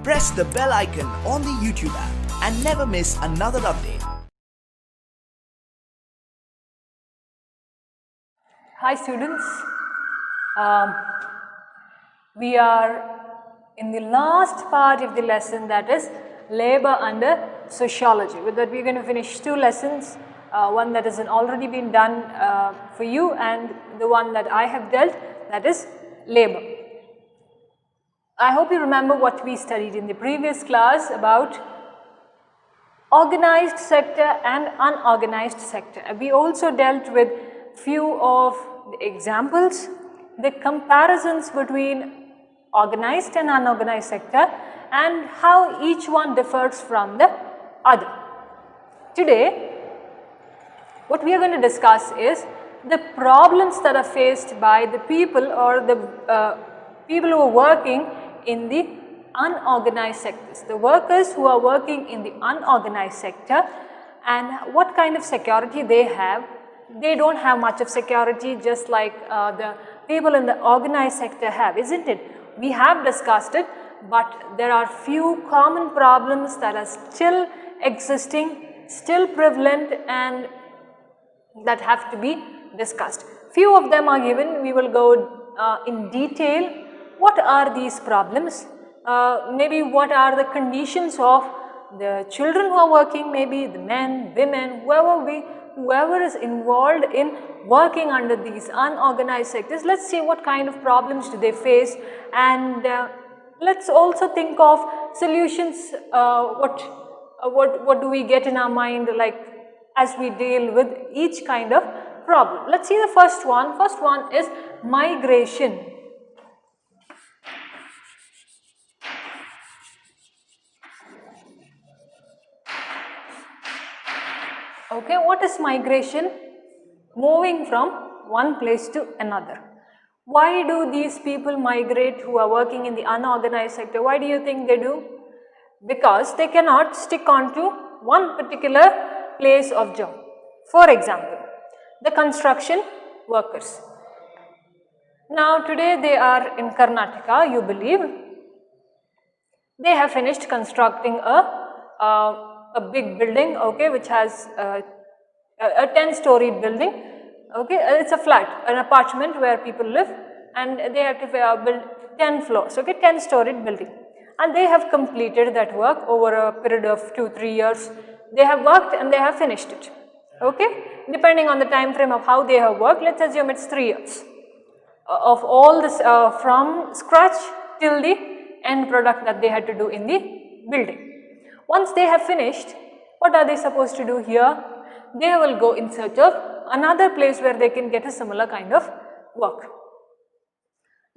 press the bell icon on the YouTube app and never miss another update. Hi students, we are in the last part of the lesson, that is labor under sociology. With that we are going to finish two lessons, one that has already been done for you and the one that I have dealt, that is labor. I hope you remember what we studied in the previous class about organized sector and unorganized sector. We also dealt with few of the examples, the comparisons between organized and unorganized sector and how each one differs from the other. Today, what we are going to discuss is the problems that are faced by the people or the people who are working in the unorganized sectors, the workers who are working in the unorganized sector, and what kind of security they have. They don't have much of security, just like the people in the organized sector have, isn't it? We have discussed it, but there are few common problems that are still existing, still prevalent, and that have to be discussed. Few of them are given. We will go in detail. What are these problems? Maybe what are the conditions of the children who are working, maybe the men, women, whoever is involved in working under these unorganized sectors. Let's see what kind of problems do they face, and let's also think of solutions. What do we get in our mind, like as we deal with each kind of problem. Let's see the first one. First one is migration. Okay, what is migration? Moving from one place to another. Why do these people migrate who are working in the unorganized sector? Why do you think they do? Because they cannot stick on to one particular place of job. For example, the construction workers. Now today they are in Karnataka, you believe. They have finished constructing a big building, okay, which has a 10-storied building, okay. It's a flat, an apartment where people live, and they have to build 10 floors, okay, 10-storied building, and they have completed that work over a period of 2-3 years. They have worked and they have finished it, okay. Depending on the time frame of how they have worked, let's assume it's 3 years of all this from scratch till the end product that they had to do in the building. Once they have finished, what are they supposed to do here? They will go in search of another place where they can get a similar kind of work.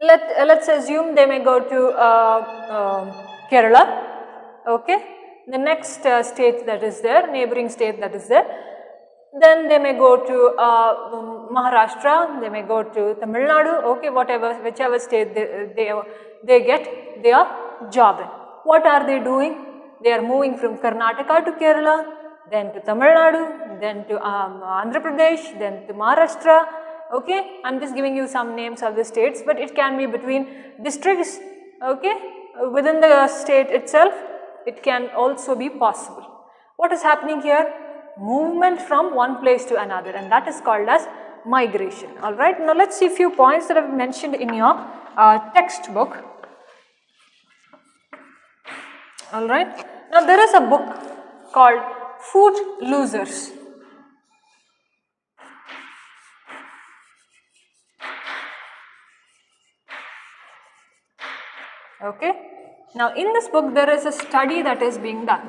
Let's assume they may go to Kerala, okay, the next state that is there, neighboring state that is there. Then they may go to Maharashtra, they may go to Tamil Nadu, okay, whichever state they get their job in. What are they doing? They are moving from Karnataka to Kerala, then to Tamil Nadu, then to Andhra Pradesh, then to Maharashtra, okay. I am just giving you some names of the states, but it can be between districts, okay, within the state itself. It can also be possible. What is happening here? Movement from one place to another, and that is called as migration. Alright, now let's see a few points that I have mentioned in your textbook. Alright, now there is a book called Foot Losers. Okay, now in this book there is a study that is being done.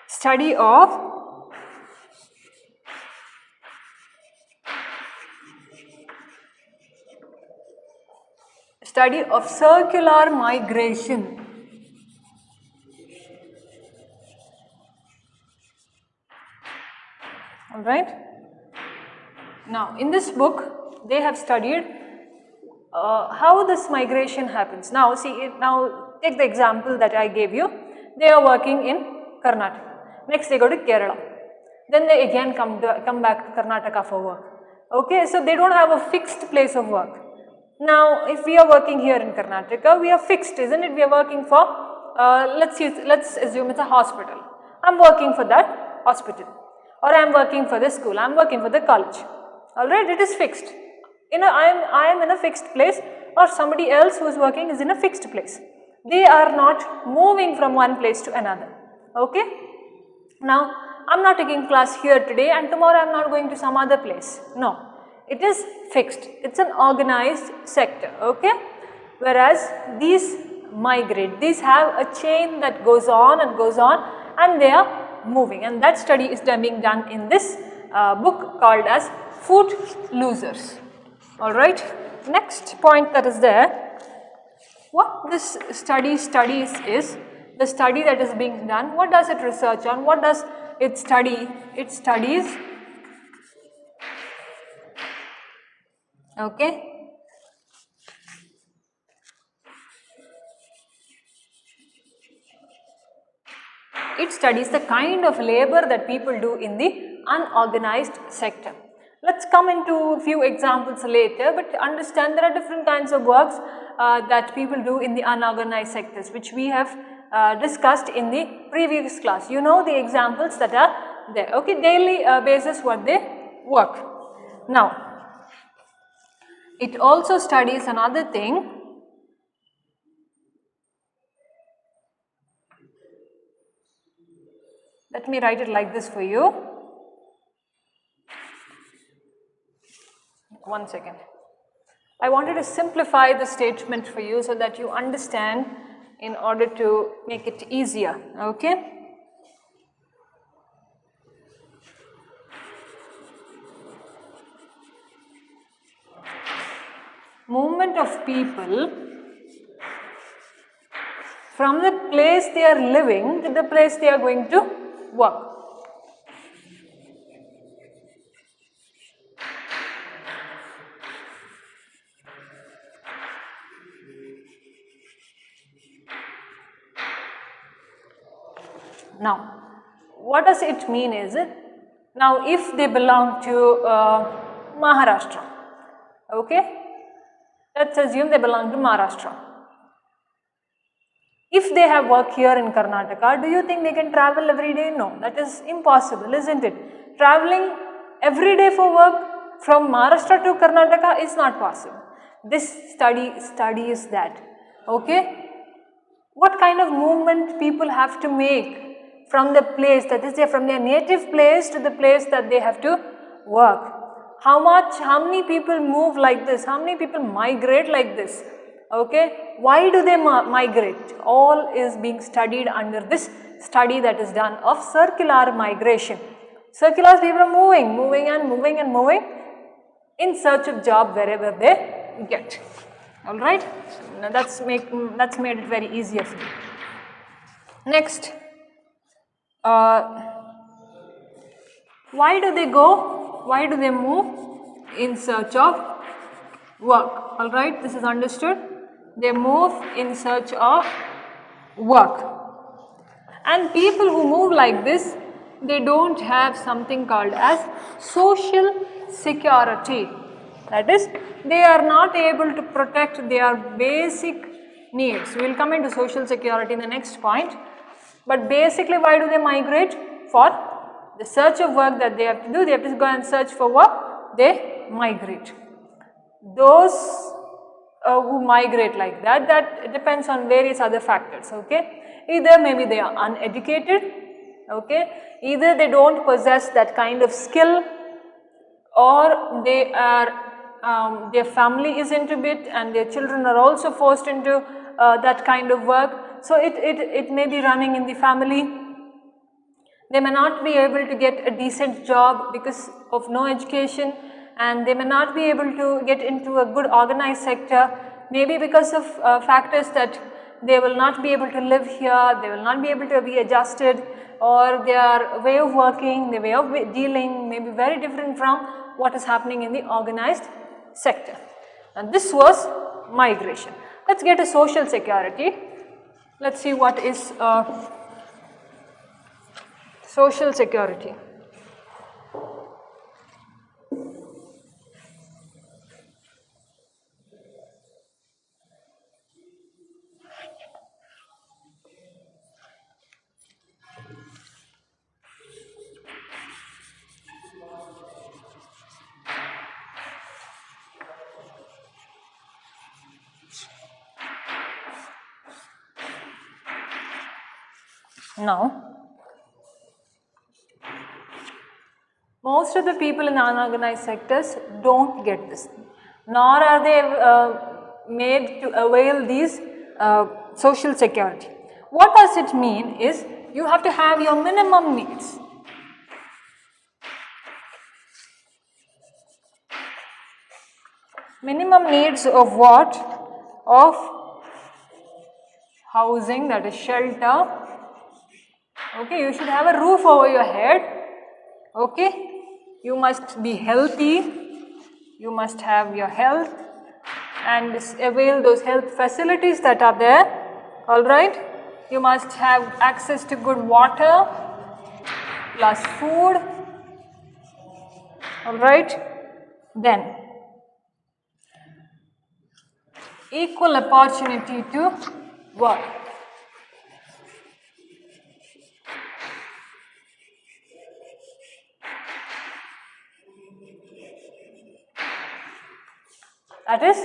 Study of circular migration. Alright. Now in this book they have studied how this migration happens. Now see, now take the example that I gave you. They are working in Karnataka. Next they go to Kerala. Then they again come back to Karnataka for work. Okay, so they don't have a fixed place of work. Now, if we are working here in Karnataka, we are fixed, isn't it? We are working for, let's assume it's a hospital. I'm working for that hospital, or I'm working for the school, I'm working for the college. Alright, it is fixed. I am in a fixed place, or somebody else who is working is in a fixed place. They are not moving from one place to another. Okay? Now, I am not taking class here today and tomorrow I am not going to some other place. No, it is fixed. It is an organized sector. Okay? Whereas these migrate, these have a chain that goes on and they are moving, and that study is being done in this book called as Foot Losers. Alright, next point that is there, what this study studies is the study that is being done. What does it research on? What does it study? It studies, okay, it studies the kind of labor that people do in the unorganized sector. Let's come into a few examples later, but understand there are different kinds of works that people do in the unorganized sectors, which we have discussed in the previous class. You know the examples that are there, okay, daily basis what they work. Now, it also studies another thing, let me write it like this for you. One second. I wanted to simplify the statement for you so that you understand in order to make it easier, okay? Movement of people from the place they are living to the place they are going to work. Now, what does it mean is it? Now, if they belong to Maharashtra, okay, let's assume they belong to Maharashtra. If they have work here in Karnataka, do you think they can travel every day? No, that is impossible, isn't it? Traveling every day for work from Maharashtra to Karnataka is not possible. This study studies that, okay. What kind of movement people have to make from the place, that is from their native place to the place that they have to work. How many people move like this? How many people migrate like this? Okay, why do they migrate? All is being studied under this study that is done of circular migration. Circular, people are moving in search of job wherever they get. Alright, now that's made it very easier for you. Next, why do they go? Why do they move? In search of work. Alright, this is understood. They move in search of work. And people who move like this, they don't have something called as social security. That is, they are not able to protect their basic needs. We will come into social security in the next point. But basically, why do they migrate? For the search of work that they have to do, they have to go and search for work, they migrate. Those who migrate like that, that depends on various other factors, okay. Either maybe they are uneducated, okay, either they don't possess that kind of skill, or they are, their family is into it and their children are also forced into that kind of work. So it may be running in the family. They may not be able to get a decent job because of no education, and they may not be able to get into a good organized sector, maybe because of factors that they will not be able to live here, they will not be able to be adjusted, or their way of working, their way of dealing may be very different from what is happening in the organized sector. And this was migration. Let's get to social security. Let's see what is social security. Now, most of the people in unorganized sectors don't get this, nor are they made to avail these social security. What does it mean is you have to have your minimum needs. Minimum needs of what? Of housing, that is shelter. Okay, you should have a roof over your head. Okay, you must be healthy, you must have your health and avail those health facilities that are there. Alright, you must have access to good water plus food. Alright, then equal opportunity to work. That is,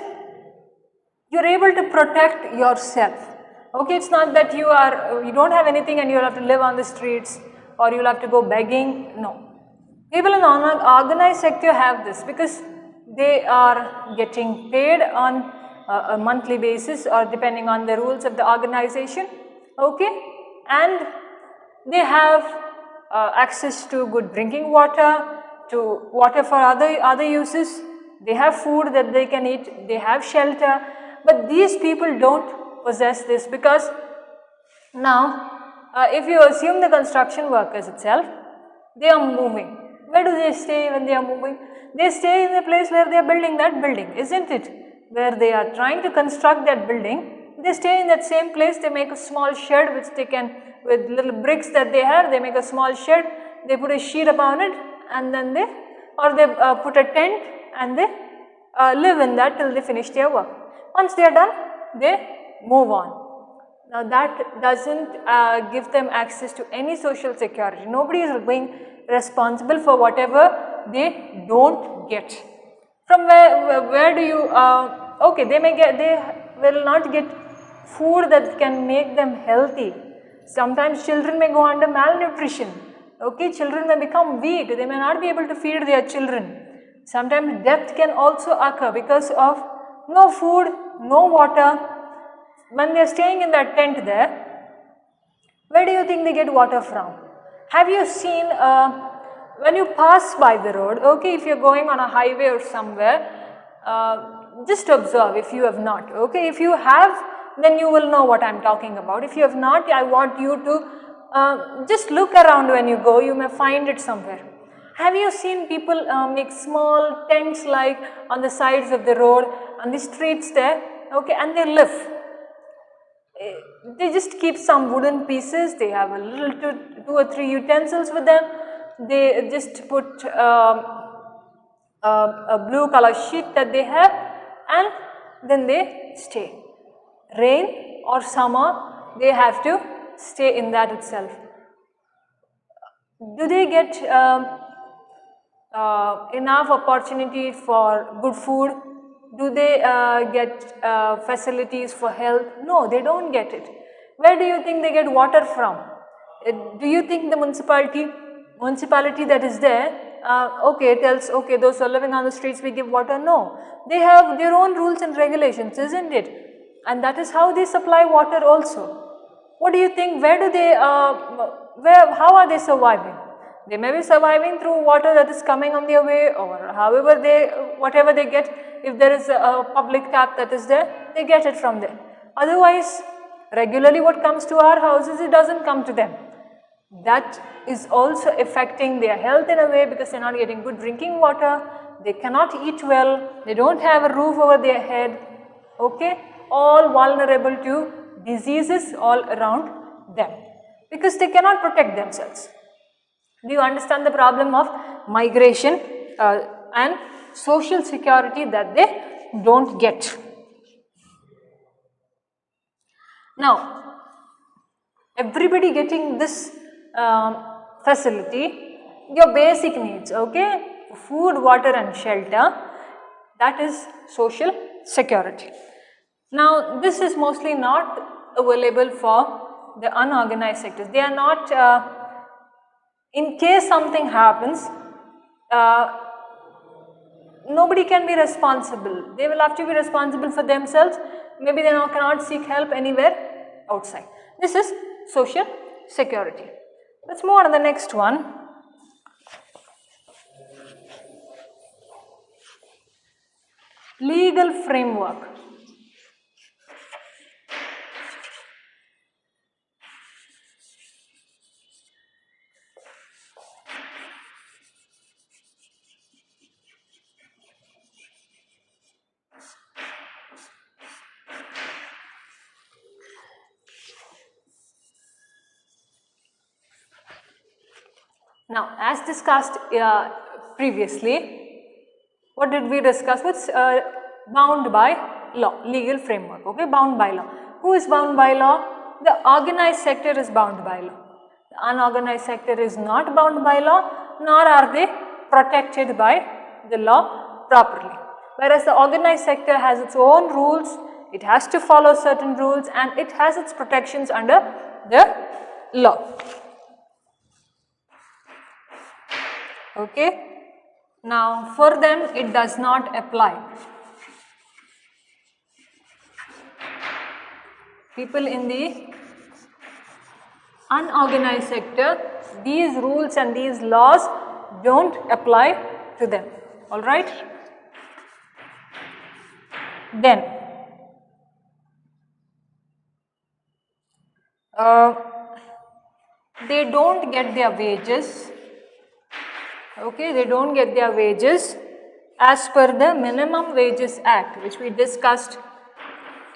you are able to protect yourself. Okay, it's not that you don't have anything and you will have to live on the streets or you will have to go begging. No. People in organized sector have this because they are getting paid on a monthly basis or depending on the rules of the organization. Okay, and they have access to good drinking water, to water for other uses. They have food that they can eat, they have shelter, but these people don't possess this because now if you assume the construction workers itself, they are moving. Where do they stay when they are moving? They stay in the place where they are building that building, isn't it? Where they are trying to construct that building, they stay in that same place, they make a small shed which they can, with little bricks that they have, they make a small shed, they put a sheet upon it and then they put a tent and they live in that till they finish their work. Once they are done, they move on. Now that doesn't give them access to any social security. Nobody is being responsible for whatever they don't get. From where do you, okay, they will not get food that can make them healthy. Sometimes children may go under malnutrition. Okay, children may become weak, they may not be able to feed their children. Sometimes death can also occur because of no food, no water. When they are staying in that tent there, where do you think they get water from? Have you seen, when you pass by the road, okay, if you are going on a highway or somewhere, just observe if you have not, okay. If you have, then you will know what I am talking about. If you have not, I want you to just look around when you go, you may find it somewhere. Have you seen people make small tents like on the sides of the road, on the streets there, okay, and they live. They just keep some wooden pieces, they have a little two or three utensils with them, they just put a blue color sheet that they have and then they stay. Rain or summer, they have to stay in that itself. Do they get enough opportunity for good food? Do they get facilities for health? No, they don't get it. Where do you think they get water from? Do you think the municipality that is there, okay, tells, okay, those who are living on the streets, we give water? No, they have their own rules and regulations, isn't it? And that is how they supply water also. What do you think? Where do they, how are they surviving? They may be surviving through water that is coming on their way, or however whatever they get. If there is a public tap that is there, they get it from there. Otherwise, regularly what comes to our houses, it doesn't come to them. That is also affecting their health in a way because they are not getting good drinking water, they cannot eat well, they don't have a roof over their head, okay, all vulnerable to diseases all around them because they cannot protect themselves. Do you understand the problem of migration and social security that they don't get? Now, everybody getting this facility, your basic needs, okay, food, water and shelter, that is social security. Now, this is mostly not available for the unorganized sectors. They are not, in case something happens, nobody can be responsible. They will have to be responsible for themselves. Maybe they cannot seek help anywhere outside. This is social security. Let's move on to the next one. Legal framework. Now, as discussed previously, what did we discuss? What's bound by law, legal framework, okay, bound by law. Who is bound by law? The organized sector is bound by law. The unorganized sector is not bound by law, nor are they protected by the law properly. Whereas the organized sector has its own rules, it has to follow certain rules, and it has its protections under the law. Okay. Now, for them it does not apply. People in the unorganized sector, these rules and these laws don't apply to them. All right. Then, they don't get their wages. Okay, they don't get their wages as per the Minimum Wages Act, which we discussed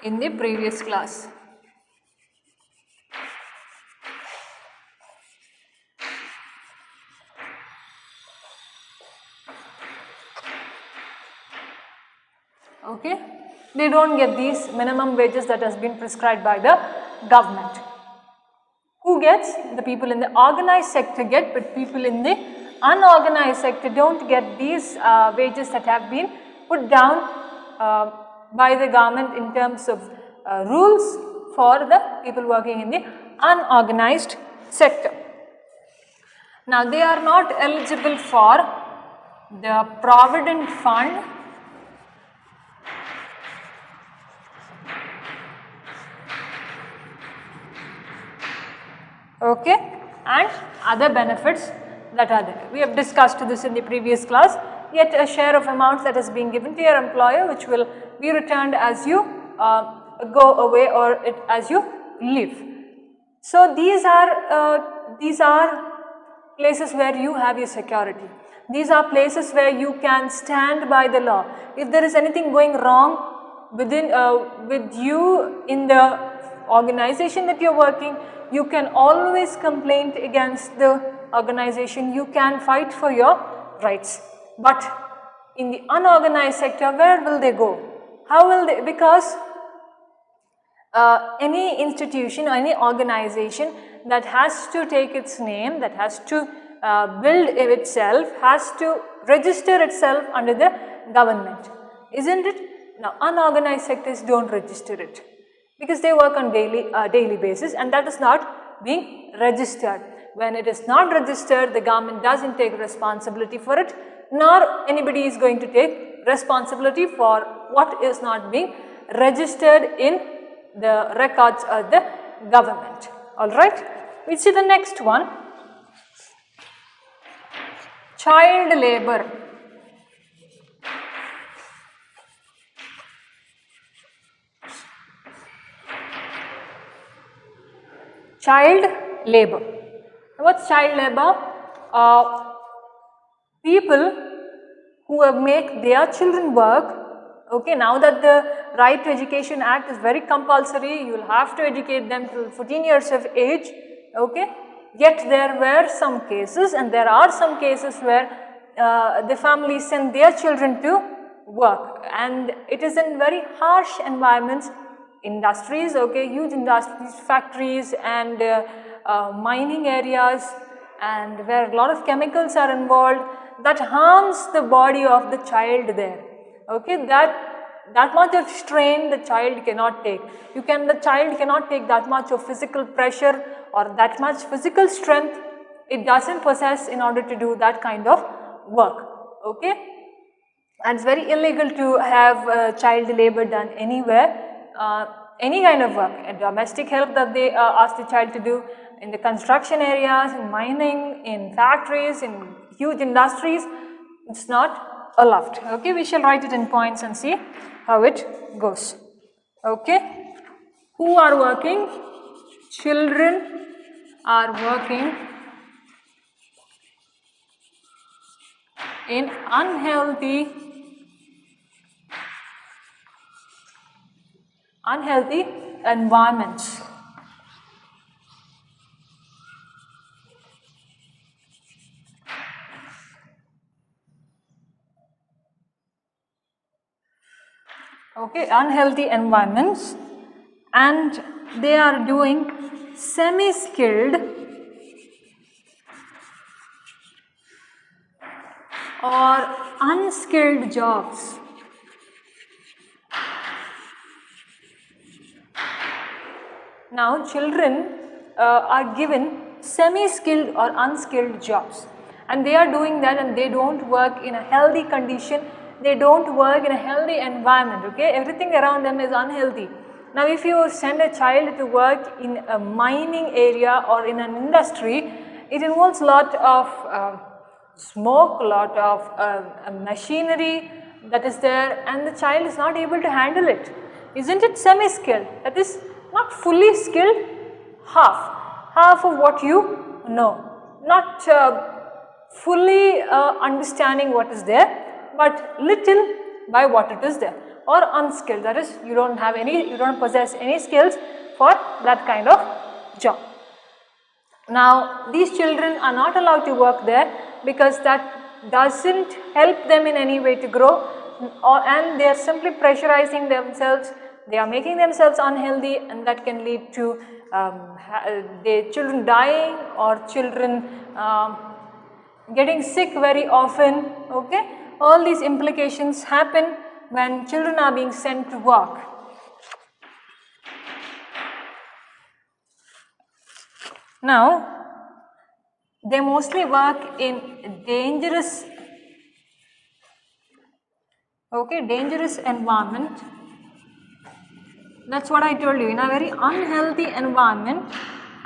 in the previous class. Okay, they don't get these minimum wages that has been prescribed by the government. Who gets? The people in the organized sector get, but people in the unorganized sector don't get these wages that have been put down by the government in terms of rules for the people working in the unorganized sector. Now, they are not eligible for the Provident Fund, okay, and other benefits that are there. We have discussed this in the previous class. Yet a share of amounts that is being given to your employer, which will be returned as you go away or as you leave. So these are places where you have your security. These are places where you can stand by the law. If there is anything going wrong within with you in the organization that you are working, you can always complain against the organization, you can fight for your rights. But in the unorganized sector, where will they go? How will they? Because any institution or any organization that has to take its name, that has to build itself, has to register itself under the government, isn't it? Now, unorganized sectors don't register it because they work on daily basis, and that is not being registered. When it is not registered, the government doesn't take responsibility for it, nor anybody is going to take responsibility for what is not being registered in the records of the government. Alright, we see the next one. Child labor. Child labor. What's child labor? People who make their children work. Okay, now that the Right to Education Act is very compulsory, you will have to educate them till 14 years of age. Okay, yet there were some cases, and there are some cases where the families send their children to work, and it is in very harsh environments, industries, okay, huge industries, factories and mining areas, and where a lot of chemicals are involved that harms the body of the child there. Okay, that that much of strain the child cannot take. The child cannot take that much of physical pressure or that much physical strength. It doesn't possess in order to do that kind of work. Okay, and it's very illegal to have child labor done anywhere. Any kind of work, domestic help that they ask the child to do in the construction areas, in mining, in factories, in huge industries, it's not allowed. Okay, we shall write it in points and see how it goes. Okay, who are working? Children are working in unhealthy environments. Okay, unhealthy environments, and they are doing semi-skilled or unskilled jobs. Now, children are given semi-skilled or unskilled jobs, and they are doing that, and they don't work in a healthy condition, they don't work in a healthy environment. Okay, everything around them is unhealthy. Now, if you send a child to work in a mining area or in an industry, it involves a lot of smoke, a lot of machinery that is there, and the child is not able to handle it. Isn't it semi-skilled? That is not fully skilled, half of what you know, not fully understanding what is there, but little by what it is there, or unskilled, that is you don't possess any skills for that kind of job. Now, these children are not allowed to work there because that doesn't help them in any way to grow, and they are simply pressurizing themselves, they are making themselves unhealthy, and that can lead to the children dying or children getting sick very often. Okay, all these implications happen when children are being sent to work. Now, they mostly work in dangerous environment. That's what I told you, in a very unhealthy environment,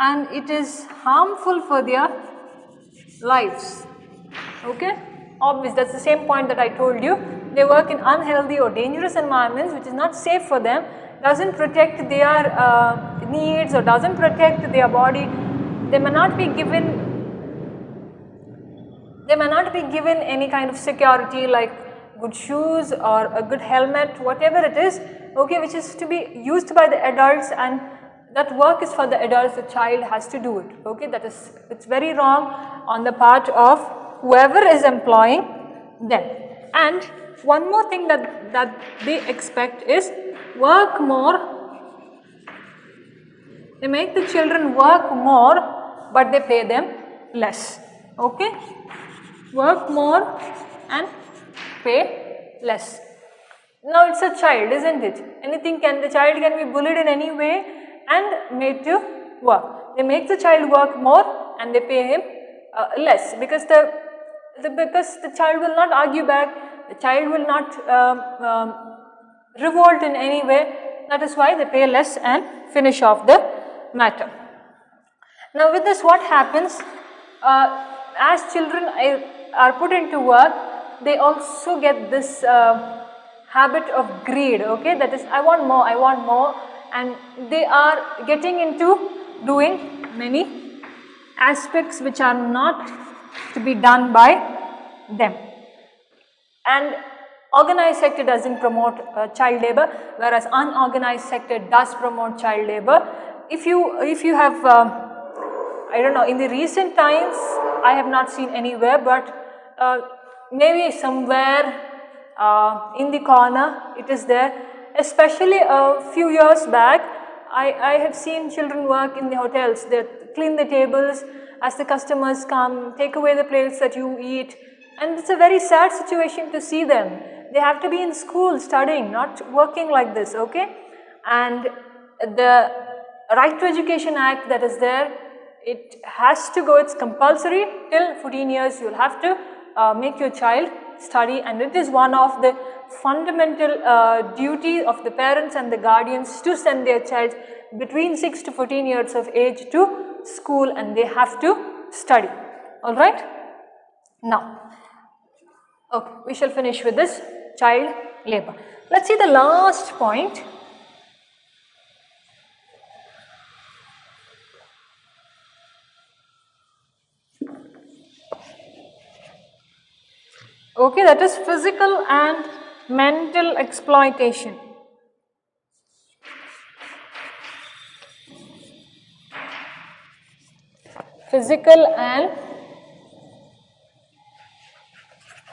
and it is harmful for their lives. Okay, obvious, that's the same point that I told you. They work in unhealthy or dangerous environments which is not safe for them, doesn't protect their needs or doesn't protect their body. They may not be given any kind of security like good shoes or a good helmet, whatever it is, okay, which is to be used by the adults, and that work is for the adults, the child has to do it. Okay, it's very wrong on the part of whoever is employing them. And one more thing that they expect is work more. They make the children work more, but they pay them less. Okay, work more and pay less. Now, it's a child, isn't it? The child can be bullied in any way and made to work. They make the child work more and they pay him less, because the child will not argue back, the child will not revolt in any way. That is why they pay less and finish off the matter. Now, with this, what happens? As children are put into work, they also get this habit of greed. Okay, that is, I want more, and they are getting into doing many aspects which are not to be done by them. And organized sector doesn't promote child labor, whereas unorganized sector does promote child labor. If you have I don't know, in the recent times I have not seen anywhere, but maybe somewhere in the corner it is there. Especially a few years back, I have seen children work in the hotels. They clean the tables as the customers come, take away the plates that you eat, and it's a very sad situation to see them. They have to be in school studying, not working like this, okay? And the Right to Education Act that is there, it has to go, it's compulsory till 14 years, you will have to make your child study, and it is one of the fundamental duty of the parents and the guardians to send their child between 6 to 14 years of age to school, and they have to study. Alright? Now, okay, we shall finish with this child labor. Let's see the last point. Okay, that is physical and mental exploitation. Physical and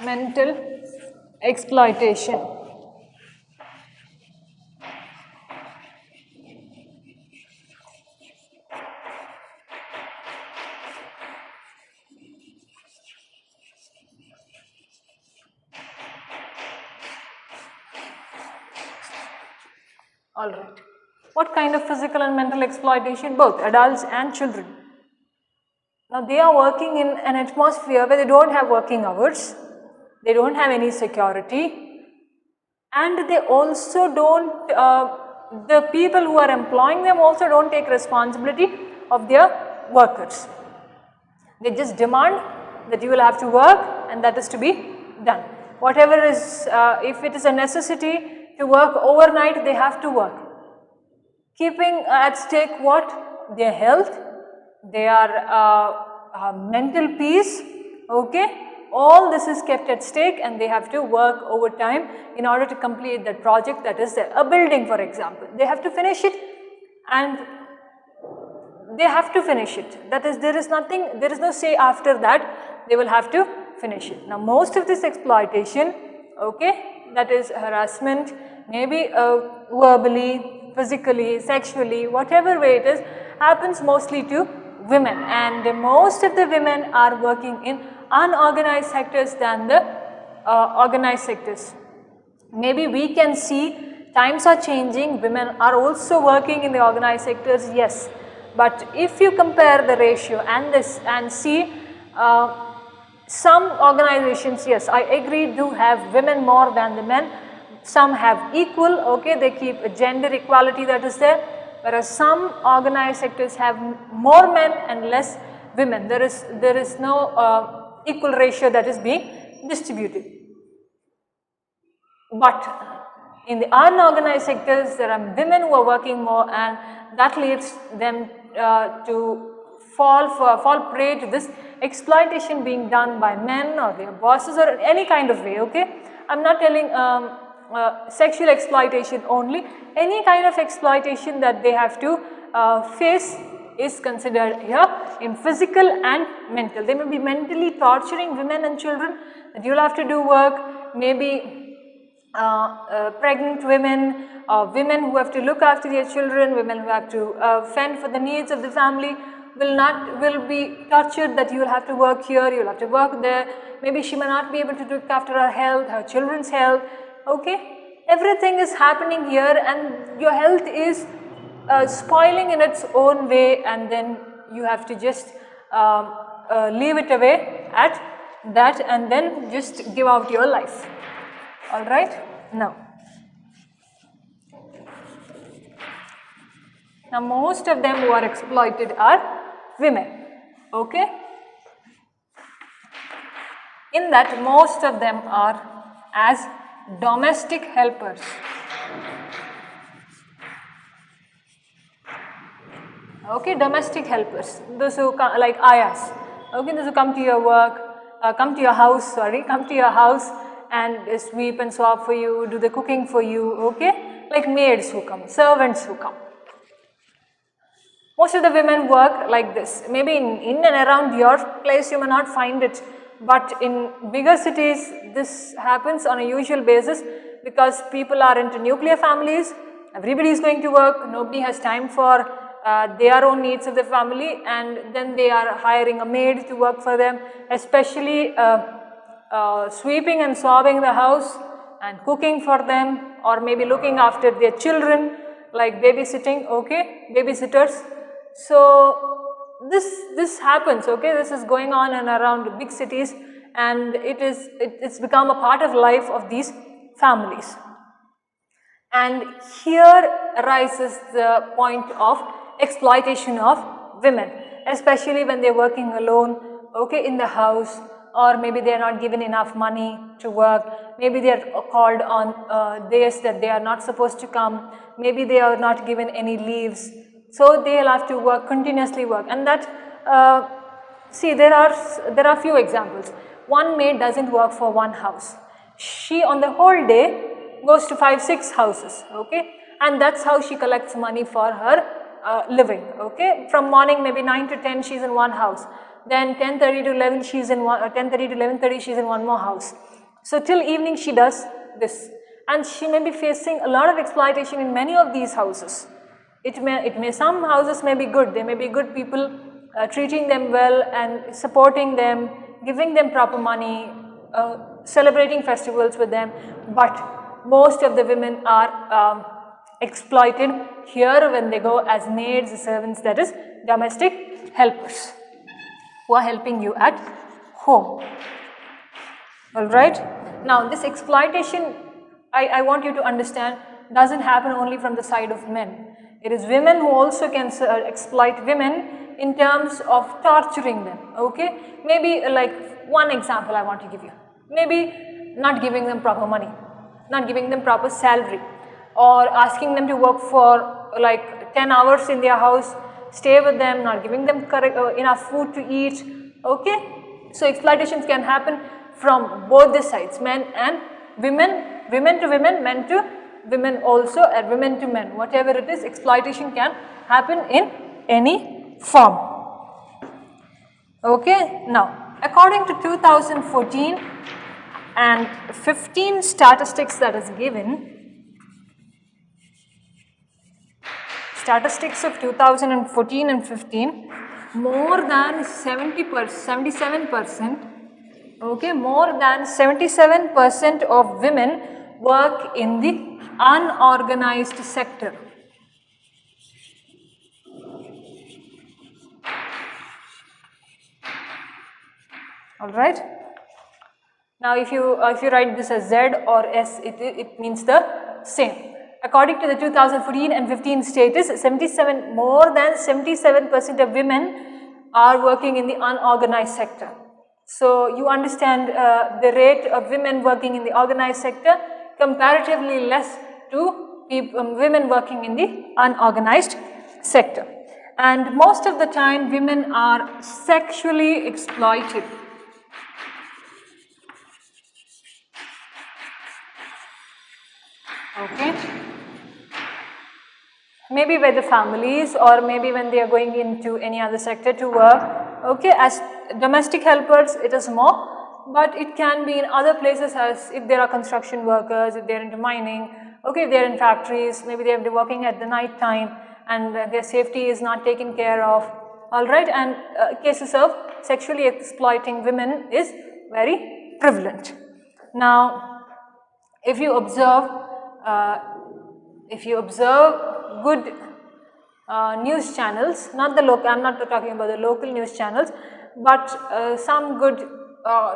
mental exploitation. Alright. What kind of physical and mental exploitation? Both adults and children. Now they are working in an atmosphere where they don't have working hours, they don't have any security, and they also don't, the people who are employing them also don't take responsibility of their workers. They just demand that you will have to work and that is to be done. Whatever is, if it is a necessity to work overnight, they have to work. Keeping at stake what? Their health, their mental peace, okay? All this is kept at stake, and they have to work overtime in order to complete that project that is there. A building, for example, they have to finish it, and they have to finish it. That is, there is nothing, there is no say after that, they will have to finish it. Now most of this exploitation, okay, that is harassment, maybe verbally, physically, sexually, whatever way it is, happens mostly to women, and most of the women are working in unorganized sectors than the organized sectors. Maybe we can see times are changing, women are also working in the organized sectors, yes, but if you compare the ratio and this and see some organizations, yes, I agree, do have women more than the men, some have equal, okay, they keep a gender equality that is there, whereas some organized sectors have more men and less women. There is no equal ratio that is being distributed. But in the unorganized sectors, there are women who are working more, and that leads them to fall prey to this exploitation being done by men or their bosses or in any kind of way, okay. I am not telling sexual exploitation only, any kind of exploitation that they have to face is considered here in physical and mental. They may be mentally torturing women and children, that you will have to do work, maybe pregnant women, women who have to look after their children, women who have to fend for the needs of the family will be tortured, that you will have to work here, you will have to work there, maybe she may not be able to look after her health, her children's health, okay. Everything is happening here, and your health is spoiling in its own way, and then you have to just leave it away at that and then just give out your life. Alright, now most of them who are exploited are women, okay. In that, most of them are as domestic helpers. Okay, domestic helpers, those who come, like ayahs, okay, those who come to your work, come to your house and sweep and swap for you, do the cooking for you, okay, like maids who come, servants who come. Most of the women work like this. Maybe in and around your place you may not find it, but in bigger cities this happens on a usual basis, because people are into nuclear families, everybody is going to work, nobody has time for their own needs of the family, and then they are hiring a maid to work for them, especially sweeping and swabbing the house and cooking for them, or maybe looking after their children, like babysitting, okay, babysitters. So this happens, okay, this is going on and around the big cities, and it's become a part of life of these families. And here arises the point of exploitation of women, especially when they're working alone, okay, in the house, or maybe they're not given enough money to work, maybe they're called on days that they are not supposed to come, maybe they are not given any leaves, so they'll have to work, continuously work. And that, see, there are few examples. One maid doesn't work for one house. She on the whole day goes to 5-6 houses, okay, and that's how she collects money for her living, okay. From morning maybe 9 to 10 she's in one house, then 10:30 to 11 she's in one, 10:30 to 11:30 she's in one more house. So till evening she does this, and she may be facing a lot of exploitation in many of these houses. It may some houses may be good, there may be good people treating them well and supporting them, giving them proper money, celebrating festivals with them, but most of the women are exploited here when they go as maids, servants, that is domestic helpers who are helping you at home. Alright. Now this exploitation, I want you to understand, doesn't happen only from the side of men. It is women who also can exploit women in terms of torturing them, okay. Maybe like one example I want to give you, maybe not giving them proper money, not giving them proper salary, or asking them to work for like 10 hours in their house, stay with them, not giving them enough food to eat, okay. So exploitations can happen from both the sides, men and women, women to women, men to women also, and women to men, whatever it is, exploitation can happen in any form, okay. Now according to 2014 and 15 statistics that is given, statistics of 2014 and 15, more than 77%, okay, more than 77% of women work in the unorganized sector. Alright. Now if you write this as Z or S, it means the same. According to the 2014 and 15 status, more than 77% of women are working in the unorganized sector. So you understand the rate of women working in the organized sector comparatively less to women working in the unorganized sector. And most of the time women are sexually exploited. Okay. Maybe by the families, or maybe when they are going into any other sector to work, okay, as domestic helpers it is more, but it can be in other places, as if there are construction workers, if they are into mining, okay, if they are in factories, maybe they have been working at the night time and their safety is not taken care of, alright, and cases of sexually exploiting women is very prevalent. Now if you observe good news channels, not the local, I am not talking about the local news channels, but some good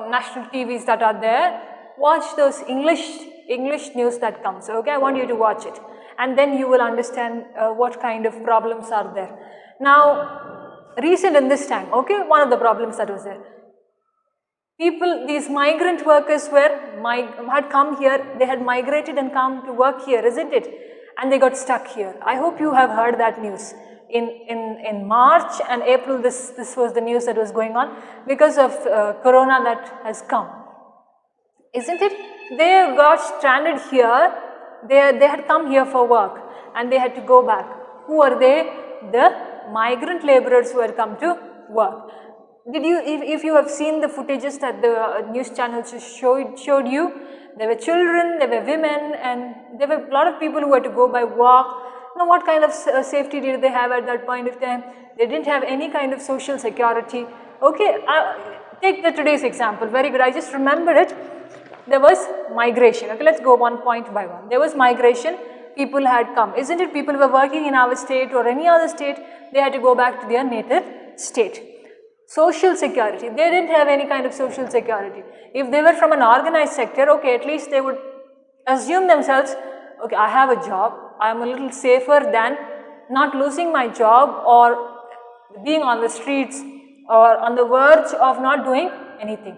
national TVs that are there, watch those English news that comes, okay, I want you to watch it, and then you will understand what kind of problems are there. Now recent in this time, okay, one of the problems that was there, these migrant workers had come here, they had migrated and come to work here, isn't it? And they got stuck here. I hope you have heard that news. In March and April, this was the news that was going on because of Corona that has come, isn't it? They got stranded here, they had come here for work and they had to go back. Who are they? The migrant laborers who had come to work. If you have seen the footages that the news channels showed you, there were children, there were women, and there were a lot of people who had to go by walk. Now what kind of safety did they have at that point of time? They didn't have any kind of social security. Okay, take today's example, very good, I just remembered it. there was migration. Okay, let's go one point by one. There was migration, people had come, isn't it? People were working in our state or any other state, they had to go back to their native state. Social security, they didn't have any kind of social security. If they were from an organized sector, okay, at least they would assume themselves, okay, I have a job, I am a little safer than not losing my job or being on the streets or on the verge of not doing anything.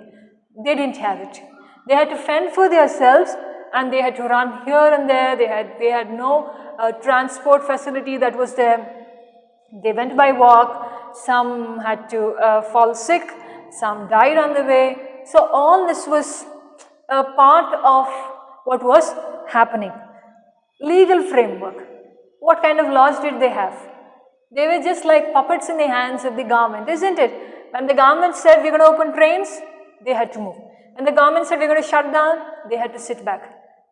They didn't have it. They had to fend for themselves and they had to run here and there. They had no transport facility that was there. They went by walk. Some had to fall sick. Some died on the way. So all this was a part of what was happening. Legal framework. What kind of laws did they have? They were just like puppets in the hands of the government, isn't it? When the government said we're going to open trains, they had to move. When the government said we're going to shut down, they had to sit back.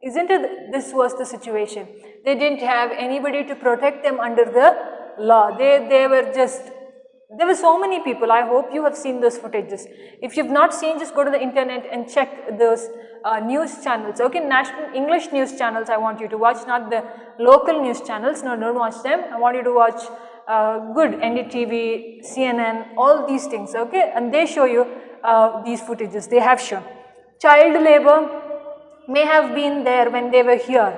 Isn't it? This was the situation. They didn't have anybody to protect them under the law. They were just, there were so many people. I hope you have seen those footages. If you've not seen, just go to the internet and check those news channels. Okay, national English news channels I want you to watch, not the local news channels. No, don't watch them. I want you to watch good NDTV, CNN, all these things. Okay, and they show you these footages. They have shown. Child labor may have been there when they were here.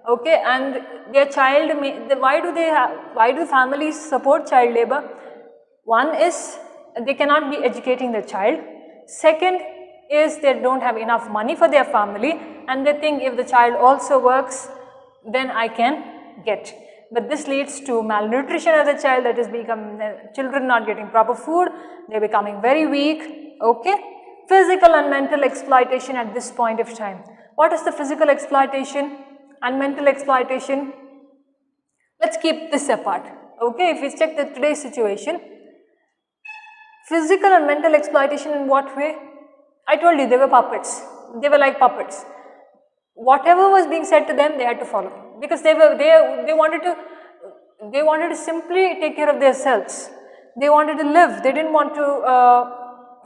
Okay, and their child may, why do families support child labor? One is they cannot be educating their child. Second is they don't have enough money for their family and they think if the child also works, then I can get. But this leads to malnutrition of the child, that is children not getting proper food, they are becoming very weak. Okay, physical and mental exploitation at this point of time. What is the physical exploitation and mental exploitation? Let's keep this apart. Okay, if we check the today's situation, physical and mental exploitation in what way? I told you they were puppets. They were like puppets. Whatever was being said to them, they had to follow because they wanted to simply take care of themselves. They wanted to live. They didn't want to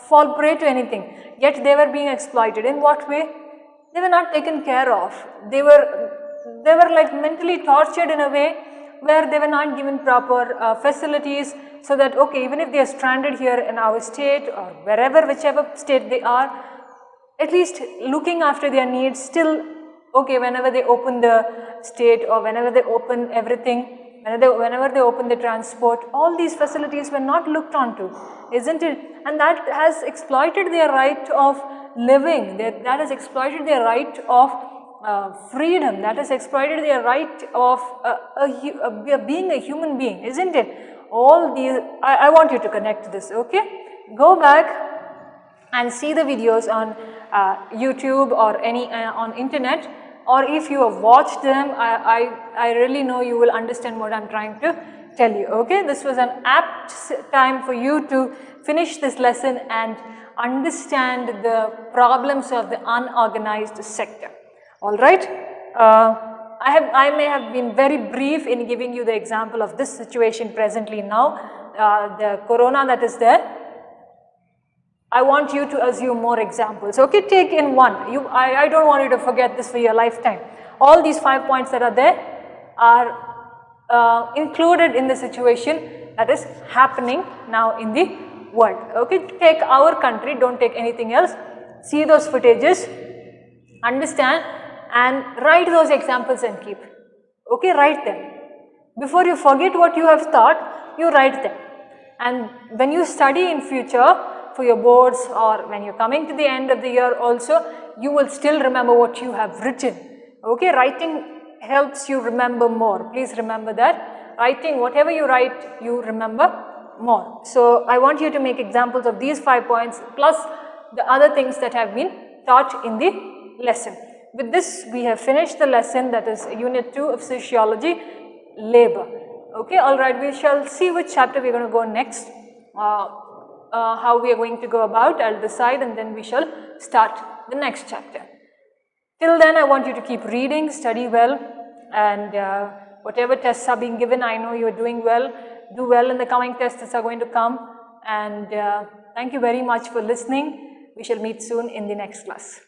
fall prey to anything. Yet they were being exploited. In what way? They were not taken care of. They were like mentally tortured in a way where they were not given proper facilities, so that okay, even if they are stranded here in our state or wherever, whichever state they are, at least looking after their needs still, okay, whenever they open the state or whenever they open everything, whenever they open the transport, all these facilities were not looked onto, isn't it? And that has exploited their right of living, that has exploited their right of freedom, that has exploited their right of being a human being, isn't it? All these, I want you to connect this, okay? Go back and see the videos on YouTube or on internet, or if you have watched them, I really know you will understand what I'm trying to tell you, okay? This was an apt time for you to finish this lesson and understand the problems of the unorganized sector. All right? I may have been very brief in giving you the example of this situation presently now, the corona that is there. I want you to assume more examples. Okay, take in one. I don't want you to forget this for your lifetime. All these 5 points that are there are included in the situation that is happening now in the world. Okay, take our country, don't take anything else. See those footages, understand, and write those examples and keep. Okay, write them. Before you forget what you have taught, you write them. And when you study in future for your boards or when you're coming to the end of the year also, you will still remember what you have written. Okay, writing helps you remember more. Please remember that. Writing, whatever you write, you remember more. So I want you to make examples of these 5 points plus the other things that have been taught in the lesson. With this, we have finished the lesson, that is Unit 2 of Sociology, Labor. Okay, alright, we shall see which chapter we are going to go next, how we are going to go about, I'll decide, and then we shall start the next chapter. Till then, I want you to keep reading, study well, and whatever tests are being given, I know you are doing well. Do well in the coming tests that are going to come, and thank you very much for listening. We shall meet soon in the next class.